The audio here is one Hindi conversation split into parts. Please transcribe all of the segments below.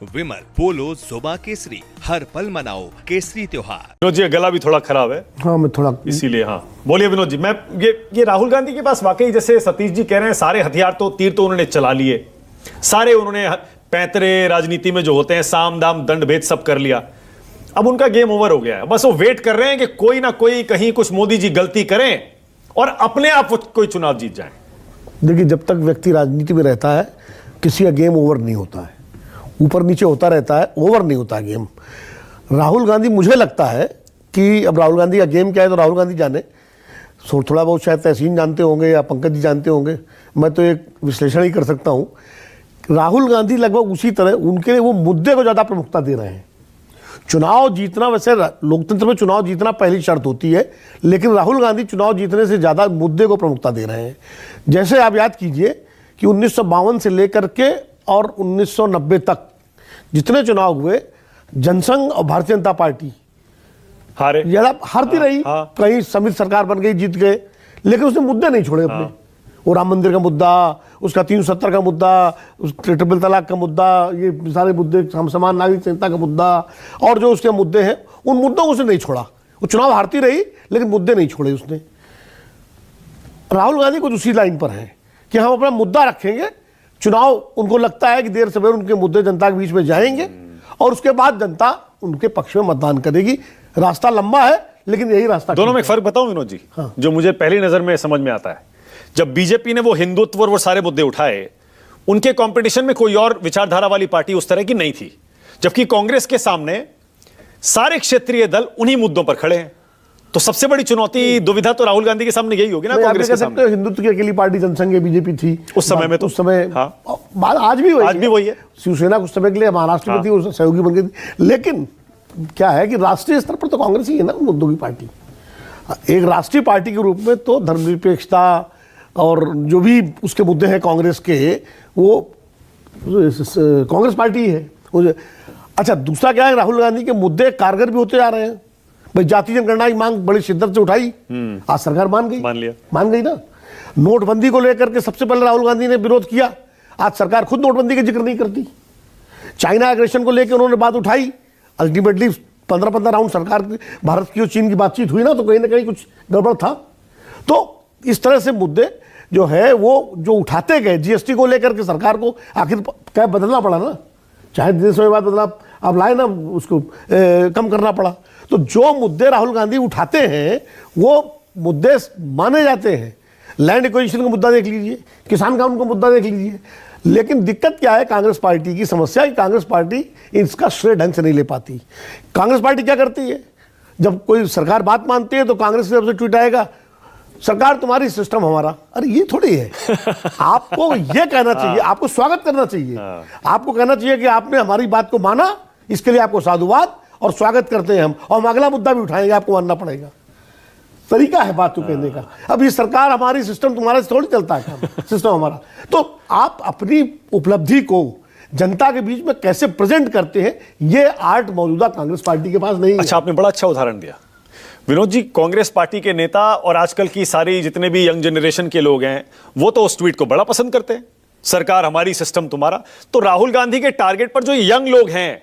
विमल पोलो जोबा केसरी, हर पल मनाओ केसरी त्योहार। विनोद जी गला भी थोड़ा खराब है। हाँ मैं थोड़ा इसीलिए हाँ बोलिए विनोद जी। मैं ये राहुल गांधी के पास वाकई जैसे सतीश जी कह रहे हैं सारे हथियार तो तीर तो उन्होंने चला लिए, सारे उन्होंने पैंतरे राजनीति में जो होते हैं साम दाम दंड भेद सब कर लिया। अब उनका गेम ओवर हो गया है, बस वो वेट कर रहे हैं कि कोई ना कोई कहीं कुछ मोदी जी गलती करें और अपने आप कोई चुनाव जीत जाए। देखिए, जब तक व्यक्ति राजनीति में रहता है किसी का गेम ओवर नहीं होता है, ऊपर नीचे होता रहता है, ओवर नहीं होता गेम। राहुल गांधी, मुझे लगता है कि अब राहुल गांधी का गेम क्या है तो राहुल गांधी जाने, थोड़ा बहुत शायद तहसीन जानते होंगे या पंकज जी जानते होंगे, मैं तो एक विश्लेषण ही कर सकता हूँ। राहुल गांधी लगभग उसी तरह, उनके लिए वो मुद्दे को ज़्यादा प्रमुखता दे रहे हैं। चुनाव जीतना, वैसे लोकतंत्र में चुनाव जीतना पहली शर्त होती है, लेकिन राहुल गांधी चुनाव जीतने से ज़्यादा मुद्दे को प्रमुखता दे रहे हैं। जैसे आप याद कीजिए कि 1952 से लेकर के और 1990 तक जितने चुनाव हुए, जनसंघ और भारतीय जनता पार्टी हारे, ज़्यादा हारती रही। कहीं समिति सरकार बन गई, जीत गए, लेकिन उसने मुद्दे नहीं छोड़े अपने। वो राम मंदिर का मुद्दा, उसका 370 का मुद्दा, उस ट्रिपल तलाक का मुद्दा, ये सारे मुद्दे, समान नागरिक संहिता का मुद्दा और जो उसके मुद्दे हैं, उन मुद्दों को उसने नहीं छोड़ा। वो चुनाव हारती रही लेकिन मुद्दे नहीं छोड़े उसने। राहुल गांधी को दूसरी लाइन पर है कि हम अपना मुद्दा रखेंगे, चुनाव उनको लगता है कि देर सवेर उनके मुद्दे जनता के बीच में जाएंगे और उसके बाद जनता उनके पक्ष में मतदान करेगी। रास्ता लंबा है लेकिन यही रास्ता। दोनों में एक फर्क बताऊं विनोद जी, जो मुझे पहली नजर में समझ में आता है, जब बीजेपी ने वो हिंदुत्व और वो सारे मुद्दे उठाए, उनके कंपटीशन में कोई और विचारधारा वाली पार्टी उस तरह की नहीं थी, जबकि कांग्रेस के सामने सारे क्षेत्रीय दल उन्हीं मुद्दों पर खड़े हैं। तो सबसे बड़ी चुनौती, दुविधा तो राहुल गांधी के सामने यही होगी ना कांग्रेस के सामने। हिंदुत्व की अकेली पार्टी जनसंघ बीजेपी थी उस समय में, तो उस समय हाँ। आज भी वही है। शिवसेना कुछ समय के लिए महाराष्ट्र में थी, उस सहयोगी बन गई थी। लेकिन क्या है कि राष्ट्रीय स्तर पर तो कांग्रेस ही है ना मुद्दों की पार्टी। एक राष्ट्रीय पार्टी के रूप में तो धर्मनिरपेक्षता और जो भी उसके मुद्दे हैं कांग्रेस के, वो कांग्रेस पार्टी है। अच्छा, दूसरा क्या है, राहुल गांधी के मुद्दे कारगर भी होते जा रहे हैं। भाई जाति जनगणना की मांग बड़ी शिद्दत से उठाई, आज सरकार मान गई ना। नोटबंदी को लेकर के सबसे पहले राहुल गांधी ने विरोध किया, आज सरकार खुद नोटबंदी का जिक्र नहीं करती। चाइना एग्रेशन को लेकर उन्होंने बात उठाई, अल्टीमेटली 15 राउंड सरकार भारत की और चीन की बातचीत हुई ना, तो कहीं ना कहीं कुछ गड़बड़ था। तो इस तरह से मुद्दे जो है वो जो उठाते गए, जीएसटी को लेकर के सरकार को आखिर क्या बदलना पड़ा ना, चाहे देश में बात बदला आप लाए ना, उसको कम करना पड़ा। तो जो मुद्दे राहुल गांधी उठाते हैं वो मुद्दे माने जाते हैं। लैंड एक्विजिशन का मुद्दा देख लीजिए, किसान कानून का मुद्दा देख लीजिए। लेकिन दिक्कत क्या है, कांग्रेस पार्टी की समस्या है कि कांग्रेस पार्टी इसका श्रेय ढंग से नहीं ले पाती। कांग्रेस पार्टी क्या करती है, जब कोई सरकार बात मानती है तो कांग्रेस की तरफ से ट्वीट आएगा, सरकार तुम्हारी सिस्टम हमारा। अरे ये थोड़ी है। आपको ये कहना चाहिए, आपको स्वागत करना चाहिए, आपको कहना चाहिए कि आपने हमारी बात को माना, इसके लिए आपको साधुवाद और स्वागत करते हैं हम, और हम अगला मुद्दा भी उठाएंगे, आपको मानना पड़ेगा। तरीका है बात को कहने का। अब ये सरकार हमारी, सिस्टम तुम्हारे से थोड़ी चलता है काम, सिस्टम हमारा। तो आप अपनी उपलब्धि को जनता के बीच में कैसे प्रेजेंट करते हैं, ये आर्ट मौजूदा कांग्रेस पार्टी के पास नहीं है। अच्छा, आपने बड़ा अच्छा उदाहरण दिया विनोद जी। कांग्रेस पार्टी के नेता और आजकल की सारी जितने भी यंग जनरेशन के लोग हैं, वो तो उस ट्वीट को बड़ा पसंद करते हैं, सरकार हमारी सिस्टम तुम्हारा। तो राहुल गांधी के टारगेट पर जो यंग लोग हैं,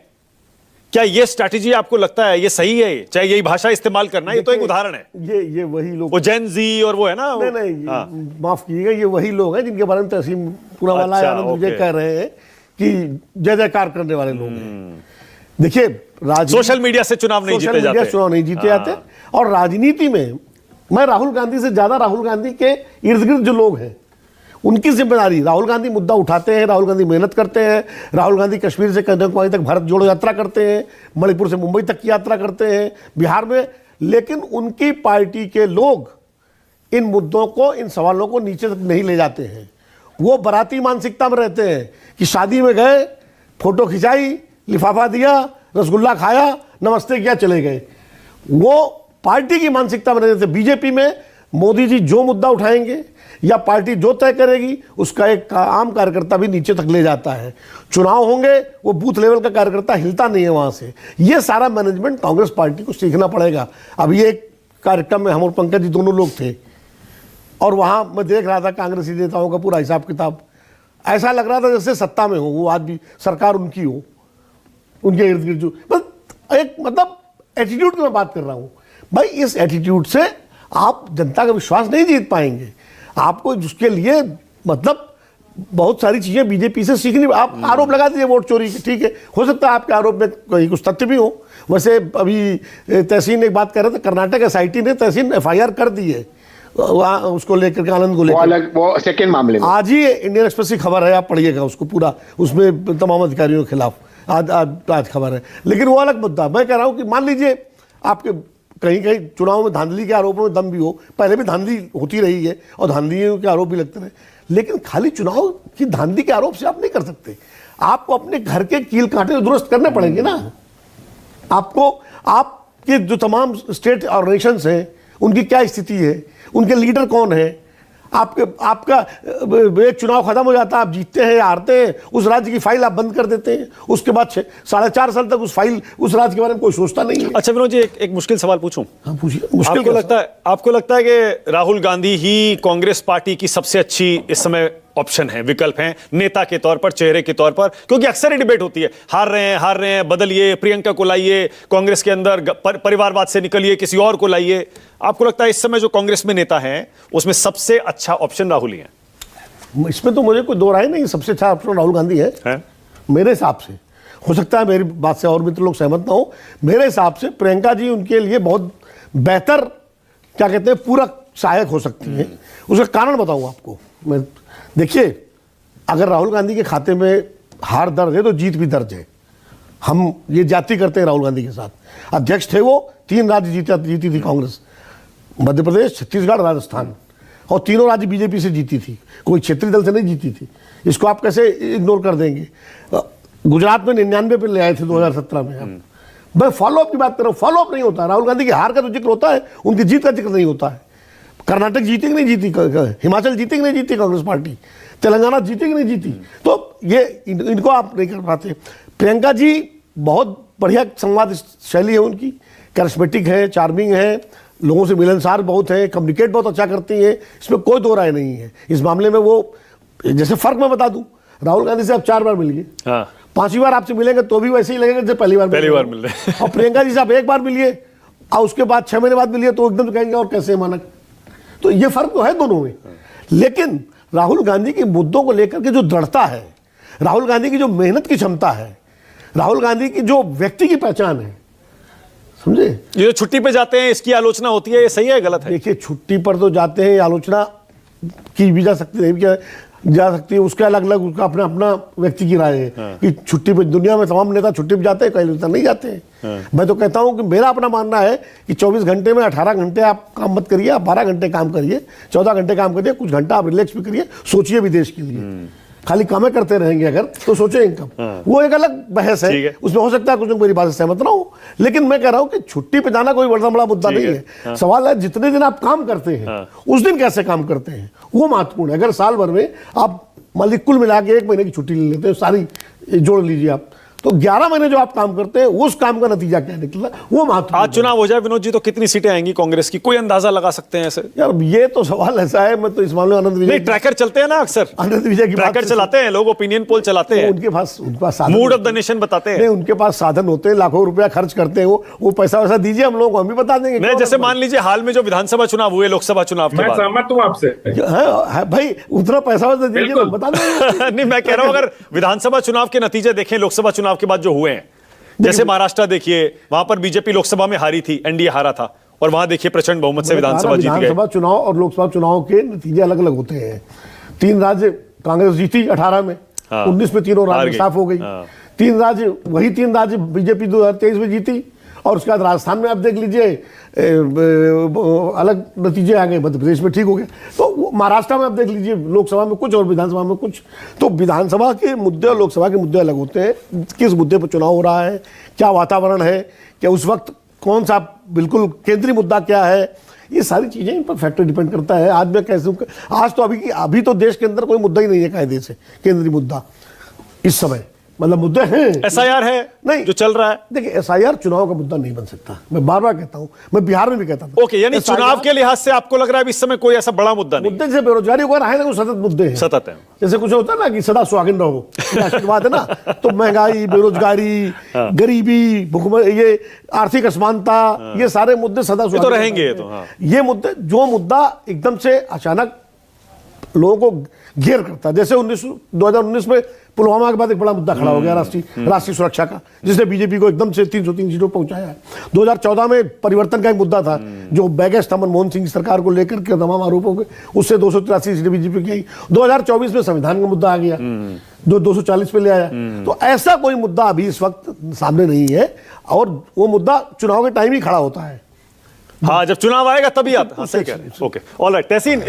क्या ये स्ट्रैटेजी आपको लगता है ये सही है, चाहे यही भाषा इस्तेमाल करना? ये तो एक उदाहरण है। ये वही लोग, वो जेन जी और वो है ना, नहीं माफ कीजिएगा, ये वही लोग हैं जिनके बारे में तहसीन पूनावाला आनंद विजय कह रहे हैं कि जय जयकार करने वाले लोग हैं। देखिए, सोशल मीडिया से चुनाव नहीं जीते जाते। और राजनीति में मैं राहुल गांधी से ज्यादा राहुल गांधी के इर्द गिर्द जो लोग हैं उनकी जिम्मेदारी। राहुल गांधी मुद्दा उठाते हैं, राहुल गांधी मेहनत करते हैं, राहुल गांधी कश्मीर से कन्याकुमारी तक भारत जोड़ो यात्रा करते हैं, मणिपुर से मुंबई तक की यात्रा करते हैं, बिहार में। लेकिन उनकी पार्टी के लोग इन मुद्दों को, इन सवालों को नीचे तक नहीं ले जाते हैं। वो बाराती मानसिकता में रहते हैं कि शादी में गए, फोटो खिंचाई, लिफाफा दिया, रसगुल्ला खाया, नमस्ते किया, चले गए। वो पार्टी की मानसिकता में रहते थे। बीजेपी में मोदी जी जो मुद्दा उठाएंगे या पार्टी जो तय करेगी, उसका एक आम कार्यकर्ता भी नीचे तक ले जाता है। चुनाव होंगे, वो बूथ लेवल का कार्यकर्ता हिलता नहीं है वहां से। ये सारा मैनेजमेंट कांग्रेस पार्टी को सीखना पड़ेगा। अब ये एक कार्यक्रम में हम और पंकज जी दोनों लोग थे और वहां मैं देख रहा था कांग्रेसी नेताओं का पूरा हिसाब किताब। ऐसा लग रहा था जैसे सत्ता में हो, वो आज भी सरकार उनकी हो उनके इर्द गिर्द बस एक मतलब एटीट्यूड की मैं बात कर रहा हूं भाई। इस एटीट्यूड से आप जनता का विश्वास नहीं जीत पाएंगे। आपको उसके लिए मतलब बहुत सारी चीजें बीजेपी से सीखनी। आप आरोप लगा दीजिए वोट चोरी के, ठीक है, हो सकता है आपके आरोप में कोई कुछ तथ्य भी हो। वैसे अभी तहसीन एक बात कर रहे थे, कर्नाटक एसआईटी ने तहसीन एफआईआर कर दी है उसको लेकर के, आनंद को लेकर, वो सेकंड मामले में। आज ही इंडियन एक्सप्रेस की खबर है, आप पढ़िएगा उसको पूरा, उसमें तमाम अधिकारियों के खिलाफ आज खबर है। लेकिन वो अलग मुद्दा। मैं कह रहा हूं कि मान लीजिए आपके कहीं कहीं चुनाव में धांधली के आरोपों में दम भी हो, पहले भी धांधली होती रही है और धांधलियों के आरोप भी लगते रहे, लेकिन खाली चुनाव की धांधली के आरोप से आप नहीं कर सकते। आपको अपने घर के कील कांटे दुरुस्त करने पड़ेंगे ना। आपको आपके जो तमाम स्टेट ऑर्गेनाइजेशंस हैं उनकी क्या स्थिति है, उनके लीडर कौन है, आपका एक चुनाव खत्म हो जाता है, आप जीतते हैं या हारते हैं, उस राज्य की फाइल आप बंद कर देते हैं, उसके बाद 4.5 साल तक उस फाइल उस राज्य के बारे में कोई सोचता नहीं है। अच्छा विनोद जी, एक मुश्किल सवाल पूछूं? हाँ पूछिए। आपको लगता है कि राहुल गांधी ही कांग्रेस पार्टी की सबसे अच्छी इस समय ऑप्शन है, विकल्प है, नेता के तौर पर, चेहरे के तौर पर? क्योंकि अक्सर ही डिबेट होती है, हार रहे हैं बदलिए, प्रियंका को लाइए, कांग्रेस के अंदर परिवारवाद से निकलिए, किसी और को लाइए। आपको लगता है इस समय जो कांग्रेस में नेता हैं उसमें सबसे अच्छा ऑप्शन राहुल ही है? इसमें तो मुझे कोई दो राय नहीं, सबसे अच्छा ऑप्शन राहुल गांधी है मेरे हिसाब से। हो सकता है मेरी बात से और मित्र लोग सहमत ना हो, मेरे हिसाब से प्रियंका जी उनके लिए बहुत बेहतर, क्या कहते हैं, पूरक सहायक हो सकती है। उसका कारण बताऊं आपको मैं। देखिए, अगर राहुल गांधी के खाते में हार दर्ज है तो जीत भी दर्ज है। हम ये जाति करते हैं राहुल गांधी के साथ। अध्यक्ष थे वो, 3 राज्य जीती थी कांग्रेस, मध्य प्रदेश, छत्तीसगढ़, राजस्थान, और तीनों राज्य बीजेपी से जीती थी, कोई क्षेत्रीय दल से नहीं जीती थी। इसको आप कैसे इग्नोर कर देंगे? गुजरात में 99 पे ले आए थे 2017 में। मैं फॉलोअप की बात कर रहा हूँ, फॉलोअप नहीं होता। राहुल गांधी की हार का तो जिक्र होता है, उनकी जीत का जिक्र नहीं होता है। कर्नाटक जीती कि नहीं जीती, हिमाचल जीती कि नहीं जीती कांग्रेस पार्टी, तेलंगाना जीती कि नहीं जीती, तो ये इनको आप नहीं कर पाते। प्रियंका जी बहुत बढ़िया संवाद शैली है उनकी, कैरिस्मेटिक है, चार्मिंग है, लोगों से मिलनसार बहुत है, कम्युनिकेट बहुत अच्छा करती है, इसमें कोई दो राय नहीं है। इस मामले में वो, जैसे फर्क मैं बता दूं, राहुल गांधी से आप 4 बार मिल गए, 5वीं बार आपसे मिलेंगे तो भी वैसे ही लगेगा जैसे पहली बार मिल रहे। और प्रियंका जी से आप 1 बार मिलिए और उसके बाद 6 महीने बाद मिलिए तो एकदम कहेंगे और कैसे मानक। तो ये फर्क तो है दोनों में। लेकिन राहुल गांधी के मुद्दों को लेकर के जो दृढ़ता है, राहुल गांधी की जो मेहनत की क्षमता है, राहुल गांधी की जो व्यक्ति की पहचान है, समझे? ये छुट्टी पे जाते हैं इसकी आलोचना होती है, ये सही है गलत है? देखिए, छुट्टी पर तो जाते हैं, आलोचना की भी जा सकती है, क्या जा सकती है, उसका अलग अलग, उसका अपना अपना व्यक्ति की राय है कि छुट्टी पे, दुनिया में तमाम नेता छुट्टी पे जाते हैं, कई नेता नहीं जाते हैं। मैं तो कहता हूं कि मेरा अपना मानना है कि 24 घंटे में 18 घंटे आप काम मत करिए, आप 12 घंटे काम करिए, 14 घंटे काम करिए, कुछ घंटा आप रिलैक्स भी करिए, सोचिए भी देश के लिए। खाली कामें करते रहेंगे अगर तो सोचेंगे कब, वो एक अलग बहस है, उसमें हो सकता है कुछ मेरी बात से सहमत ना हो, लेकिन मैं कह रहा हूं कि छुट्टी पे जाना कोई बड़ा मुद्दा नहीं है। सवाल है जितने दिन आप काम करते हैं उस दिन कैसे काम करते हैं, वो महत्वपूर्ण है। अगर साल भर में आप मान लीजिए कुल मिला के 1 महीने की छुट्टी ले लेते हैं, सारी जोड़ लीजिए आप, तो 11 महीने जो आप काम करते हैं उस काम का नतीजा क्या निकला, वो महत्वपूर्ण। आज चुनाव हो जाए विनोद जी तो कितनी सीटें आएंगी कांग्रेस की, कोई अंदाजा लगा सकते हैं ऐसे? यार ये तो सवाल ऐसा है, मैं तो इस मामले में आनंद विजय, ट्रैकर चलते हैं ना अक्सर, आनंद विजय की ट्रैकर चलाते हैं लोग, ओपिनियन पोल चलाते हैं, उनके पास मूड ऑफ द नेशन बताते हैं, उनके पास साधन होते हैं, लाखों रुपया खर्च करते हैं, वो पैसा वैसा दीजिए हम लोग को, हम भी बता देंगे। नहीं, जैसे मान लीजिए हाल में जो विधानसभा चुनाव हुए, लोकसभा चुनाव के बाद, मैं सहमत हूं आपसे भाई, उतना पैसा वैसा दीजिए, बता देंगे। नहीं, मैं कह रहा हूं अगर विधानसभा चुनाव के नतीजे देखें, लोकसभा चुनाव के बाद जो हुए हैं, जैसे महाराष्ट्र देखिए, वहां पर बीजेपी लोकसभा में हारी थी, एनडीए हारा था, और वहां देखिए प्रचंड बहुमत से विधानसभा जीत गए। विधानसभा चुनाव और लोकसभा चुनाव के नतीजे अलग अलग होते हैं। 3 राज्य कांग्रेस जीती 18 में, 19 में तीनों राज्य साफ हो गई। 3 राज्य, वही 3 राज्य बीजेपी 2023 में जीती, और उसके बाद राजस्थान में आप देख लीजिए अलग नतीजे आ गए, मध्य प्रदेश में ठीक हो गया। तो महाराष्ट्र में आप देख लीजिए, लोकसभा में कुछ और विधानसभा में कुछ। तो विधानसभा के मुद्दे और लोकसभा के मुद्दे अलग होते हैं। किस मुद्दे पर चुनाव हो रहा है, क्या वातावरण है, क्या उस वक्त कौन सा बिल्कुल केंद्रीय मुद्दा क्या है, ये सारी चीजें इन पर फैक्टर डिपेंड करता है। आज मैं कैसे, आज तो अभी तो देश के अंदर कोई मुद्दा ही नहीं है कायदे से, केंद्रीय मुद्दा इस समय, मतलब मुद्दे हैं। SIR है नहीं जो चल रहा है। देखिए SIR चुनाव का मुद्दा नहीं बन सकता, मैं बार बार कहता हूं, मैं बिहार में भी कहता था। ओके, यानी चुनाव के लिहाज से आपको लग रहा है इस समय कोई ऐसा बड़ा मुद्दा नहीं। मुद्दे जैसे बेरोजगारी वगैरह है ना, वो सतत मुद्दे हैं, सतत है। जैसे कुछ होता है ना कि सदा सुहागिन रहो, आशीर्वाद है ना, तो महंगाई, बेरोजगारी, गरीबी, भूखमरी, ये आर्थिक असमानता, ये सारे मुद्दे सदा ये तो सुहागिन रहेंगे, रहते तो हैं। हाँ। ये मुद्दे, जो मुद्दा एकदम से अचानक लोगों को घेर करता है, जैसे 2019 में पुलवामा के बाद एक बड़ा मुद्दा खड़ा हो गया राष्ट्रीय सुरक्षा का, जिसने बीजेपी को एकदम से 303 सीटों पहुंचाया है। 2014 में परिवर्तन का एक मुद्दा था, जो बैगेज था मनमोहन सिंह की सरकार को लेकर के तमाम आरोपों के, उससे 283 सीटें बीजेपी की आई। 2024 में संविधान का मुद्दा आ गया, जो 240 पे ले आया। तो ऐसा कोई मुद्दा अभी इस वक्त सामने नहीं है, और वो मुद्दा चुनाव के टाइम ही खड़ा होता है। हाँ, जब चुनाव आएगा तभी आता। हाँ, सही कह रहे हैं। Okay, alright. तहसीन